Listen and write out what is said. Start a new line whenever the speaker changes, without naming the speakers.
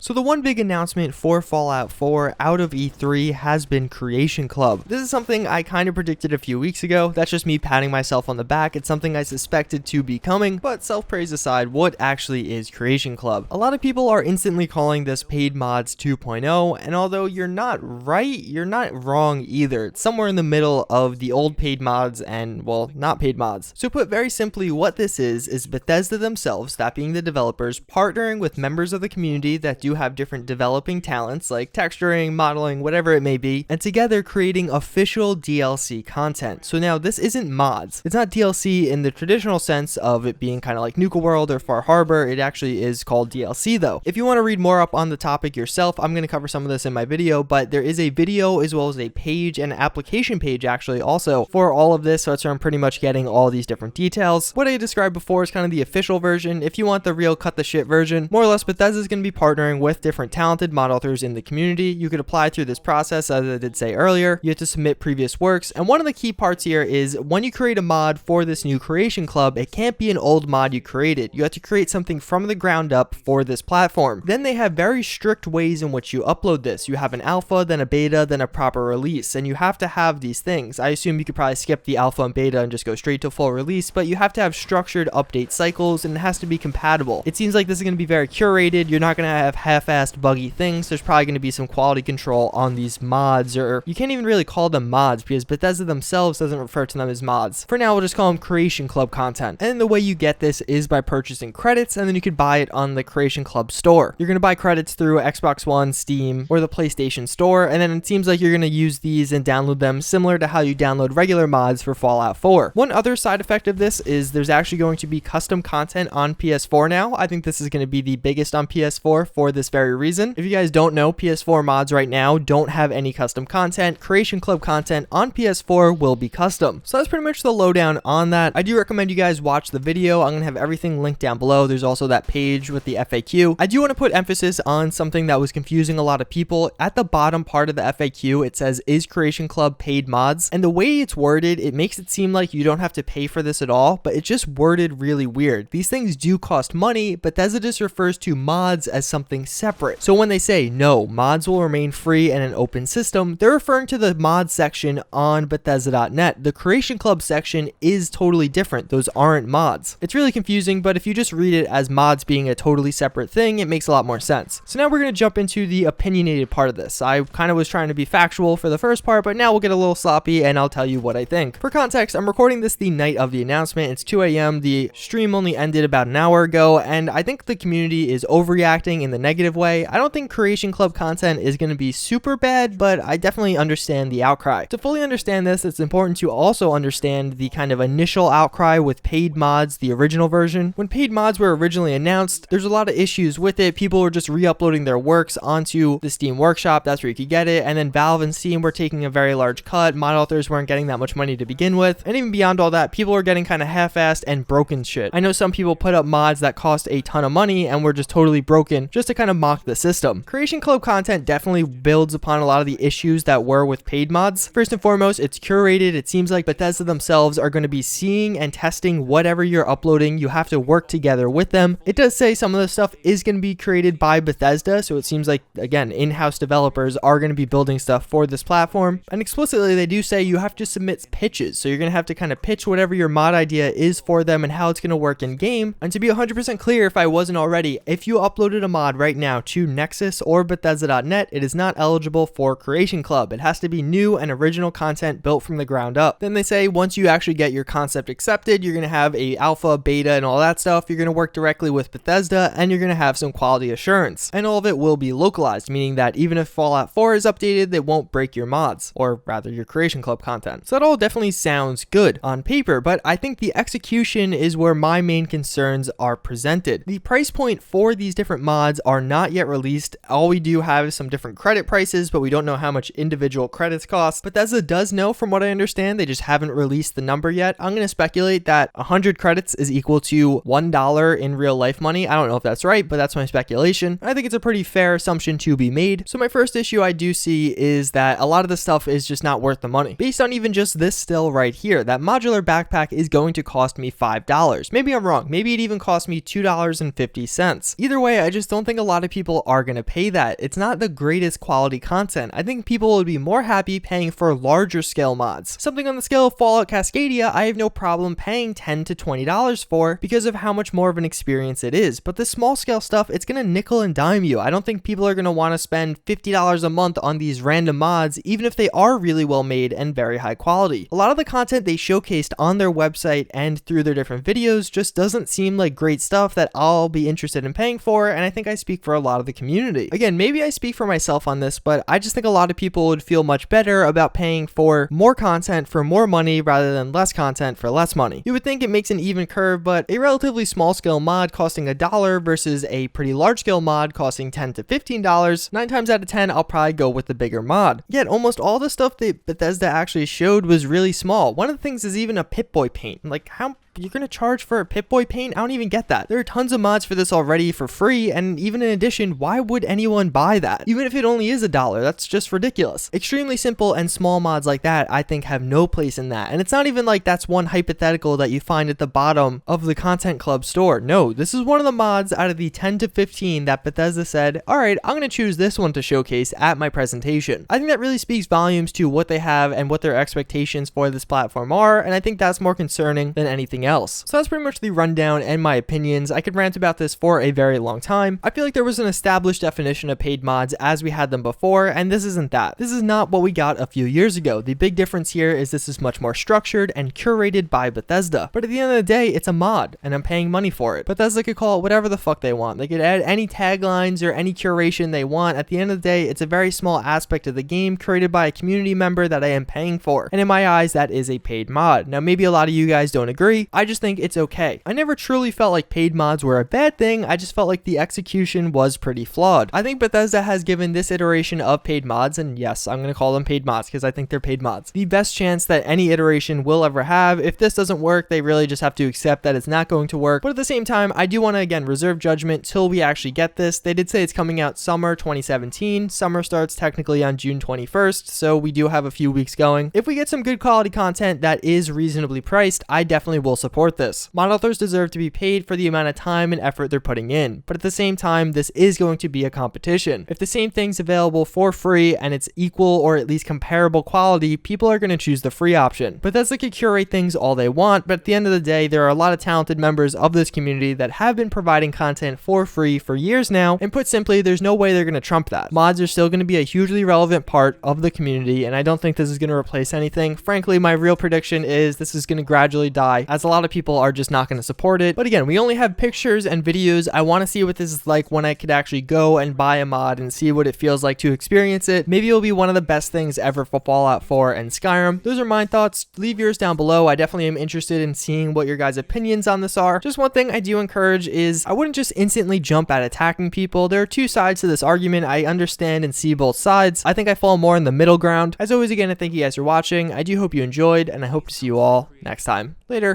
So the one big announcement for Fallout 4 out of E3 has been Creation Club. This is something I kind of predicted a few weeks ago. That's just me patting myself on the back. It's something I suspected to be coming, but self-praise aside, what actually is Creation Club? A lot of people are instantly calling this Paid Mods 2.0, and although you're not right, you're not wrong either. It's somewhere in the middle of the old paid mods and, well, not paid mods. So put very simply, what this is Bethesda themselves, that being the developers, partnering with members of the community that do have different developing talents like texturing, modeling, whatever it may be, and together creating official DLC content. So now this isn't mods. It's not DLC in the traditional sense of it being kind of like Nuka World or Far Harbor. It actually is called DLC though. If you want to read more up on the topic yourself, I'm going to cover some of this in my video, but there is a video as well as a page and application page actually also for all of this, so that's where I'm pretty much getting all these different details. What I described before is kind of the official version. If you want the real cut the shit version, more or less Bethesda is going to be partnering with different talented mod authors in the community. You could apply through this process, as I did say earlier. You have to submit previous works, and one of the key parts here is when you create a mod for this new Creation Club, it can't be an old mod you created. You have to create something from the ground up for this platform. Then they have very strict ways in which you upload this. You have an alpha, then a beta, then a proper release, and you have to have these things. I assume you could probably skip the alpha and beta and just go straight to full release, but you have to have structured update cycles, and it has to be compatible. It seems like this is going to be very curated. You're not going to have half-assed buggy things. There's probably going to be some quality control on these mods, or you can't even really call them mods because Bethesda themselves doesn't refer to them as mods. For now, we'll just call them Creation Club content. And the way you get this is by purchasing credits, and then you could buy it on the Creation Club store. You're going to buy credits through Xbox One, Steam, or the PlayStation Store, and then it seems like you're going to use these and download them similar to how you download regular mods for Fallout 4. One other side effect of this is there's actually going to be custom content on PS4 now. I think this is going to be the biggest on PS4 for this very reason. If you guys don't know, PS4 mods right now don't have any custom content. Creation Club content on PS4 will be custom. So that's pretty much the lowdown on that. I do recommend you guys watch the video. I'm going to have everything linked down below. There's also that page with the FAQ. I do want to put emphasis on something that was confusing a lot of people. At the bottom part of the FAQ, it says, is Creation Club paid mods? And the way it's worded, it makes it seem like you don't have to pay for this at all, but it's just worded really weird. These things do cost money, but Bethesda just refers to mods as something separate. So when they say, no, mods will remain free and an open system, they're referring to the mod section on Bethesda.net. The Creation Club section is totally different. Those aren't mods. It's really confusing, but if you just read it as mods being a totally separate thing, it makes a lot more sense. So now we're going to jump into the opinionated part of this. I kind of was trying to be factual for the first part, but now we'll get a little sloppy and I'll tell you what I think. For context, I'm recording this the night of the announcement. It's 2 a.m. The stream only ended about an hour ago, and I think the community is overreacting in the negative way. I don't think Creation Club content is going to be super bad, but I definitely understand the outcry. To fully understand this, it's important to also understand the kind of initial outcry with paid mods, the original version. When paid mods were originally announced, there's a lot of issues with it. People were just re-uploading their works onto the Steam Workshop. That's where you could get it. And then Valve and Steam were taking a very large cut. Mod authors weren't getting that much money to begin with. And even beyond all that, people were getting kind of half-assed and broken shit. I know some people put up mods that cost a ton of money and were just totally broken just to kind of mock the system. Creation Club content definitely builds upon a lot of the issues that were with paid mods. First and foremost, it's curated. It seems like Bethesda themselves are going to be seeing and testing whatever you're uploading. You have to work together with them. It does say some of the stuff is going to be created by Bethesda, so it seems like, again, in-house developers are going to be building stuff for this platform. And explicitly, they do say you have to submit pitches, so you're going to have to kind of pitch whatever your mod idea is for them and how it's going to work in game. And to be 100% clear, if I wasn't already, if you uploaded a mod right now to Nexus or Bethesda.net, it is not eligible for Creation Club. It has to be new and original content built from the ground up. Then they say once you actually get your concept accepted, you're going to have a alpha, beta, and all that stuff. You're going to work directly with Bethesda, and you're going to have some quality assurance. And all of it will be localized, meaning that even if Fallout 4 is updated, they won't break your mods, or rather your Creation Club content. So that all definitely sounds good on paper, but I think the execution is where my main concerns are presented. The price point for these different mods are not yet released. All we do have is some different credit prices, but we don't know how much individual credits cost. Bethesda does know, from what I understand, they just haven't released the number yet. I'm going to speculate that 100 credits is equal to $1 in real life money. I don't know if that's right, but that's my speculation. I think it's a pretty fair assumption to be made. So my first issue I do see is that a lot of the stuff is just not worth the money. Based on even just this still right here, that modular backpack is going to cost me $5. Maybe I'm wrong. Maybe it even cost me $2.50. Either way, I just don't think a lot lot of people are going to pay that. It's not the greatest quality content. I think people would be more happy paying for larger scale mods. Something on the scale of Fallout Cascadia, I have no problem paying $10 to $20 for because of how much more of an experience it is. But the small scale stuff, it's going to nickel and dime you. I don't think people are going to want to spend $50 a month on these random mods, even if they are really well made and very high quality. A lot of the content they showcased on their website and through their different videos just doesn't seem like great stuff that I'll be interested in paying for, and I think I speak for a lot of the community. Again, maybe I speak for myself on this, but I just think a lot of people would feel much better about paying for more content for more money rather than less content for less money. You would think it makes an even curve, but a relatively small scale mod costing $1 versus a pretty large scale mod costing $10 to $15, 9 times out of 10 I'll probably go with the bigger mod. Yet almost all the stuff that Bethesda actually showed was really small. One of the things is even a Pip-Boy paint. Like, how you're gonna charge for a Pip-Boy paint? I don't even get that. There are tons of mods for this already for free, and even in addition, why would anyone buy that? Even if it only is $1, that's just ridiculous. Extremely simple and small mods like that, I think, have no place in that. And it's not even like that's one hypothetical that you find at the bottom of the Content Club store. No, this is one of the mods out of the 10 to 15 that Bethesda said, alright, I'm gonna choose this one to showcase at my presentation. I think that really speaks volumes to what they have and what their expectations for this platform are, and I think that's more concerning than anything else. So that's pretty much the rundown and my opinions. I could rant about this for a very long time. I feel like there was an established definition of paid mods as we had them before, and this isn't that. This is not what we got a few years ago. The big difference here is this is much more structured and curated by Bethesda. But at the end of the day, it's a mod, and I'm paying money for it. Bethesda could call it whatever the fuck they want. They could add any taglines or any curation they want. At the end of the day, it's a very small aspect of the game created by a community member that I am paying for. And in my eyes, that is a paid mod. Now, maybe a lot of you guys don't agree. I just think it's okay. I never truly felt like paid mods were a bad thing. I just felt like the execution was pretty flawed. I think Bethesda has given this iteration of paid mods, and yes, I'm going to call them paid mods because I think they're paid mods, the best chance that any iteration will ever have. If this doesn't work, they really just have to accept that it's not going to work. But at the same time, I do want to, again, reserve judgment till we actually get this. They did say it's coming out summer 2017. Summer starts technically on June 21st, so we do have a few weeks going. If we get some good quality content that is reasonably priced, I definitely will support this. Mod authors deserve to be paid for the amount of time and effort they're putting in, but at the same time, this is going to be a competition. If the same thing's available for free and it's equal or at least comparable quality, people are going to choose the free option. Bethesda could curate things all they want, but at the end of the day, there are a lot of talented members of this community that have been providing content for free for years now, and put simply, there's no way they're going to trump that. Mods are still going to be a hugely relevant part of the community, and I don't think this is going to replace anything. Frankly, my real prediction is this is going to gradually die, as a lot of people are just not going to support it. But again, we only have pictures and videos. I want to see what this is like when I could actually go and buy a mod and see what it feels like to experience it. Maybe it'll be one of the best things ever for Fallout 4 and Skyrim. Those are my thoughts. Leave yours down below. I definitely am interested in seeing what your guys' opinions on this are. Just one thing I do encourage is I wouldn't just instantly jump at attacking people. There are two sides to this argument. I understand and see both sides. I think I fall more in the middle ground. As always, again, I thank you guys for watching. I do hope you enjoyed, and I hope to see you all next time. Later.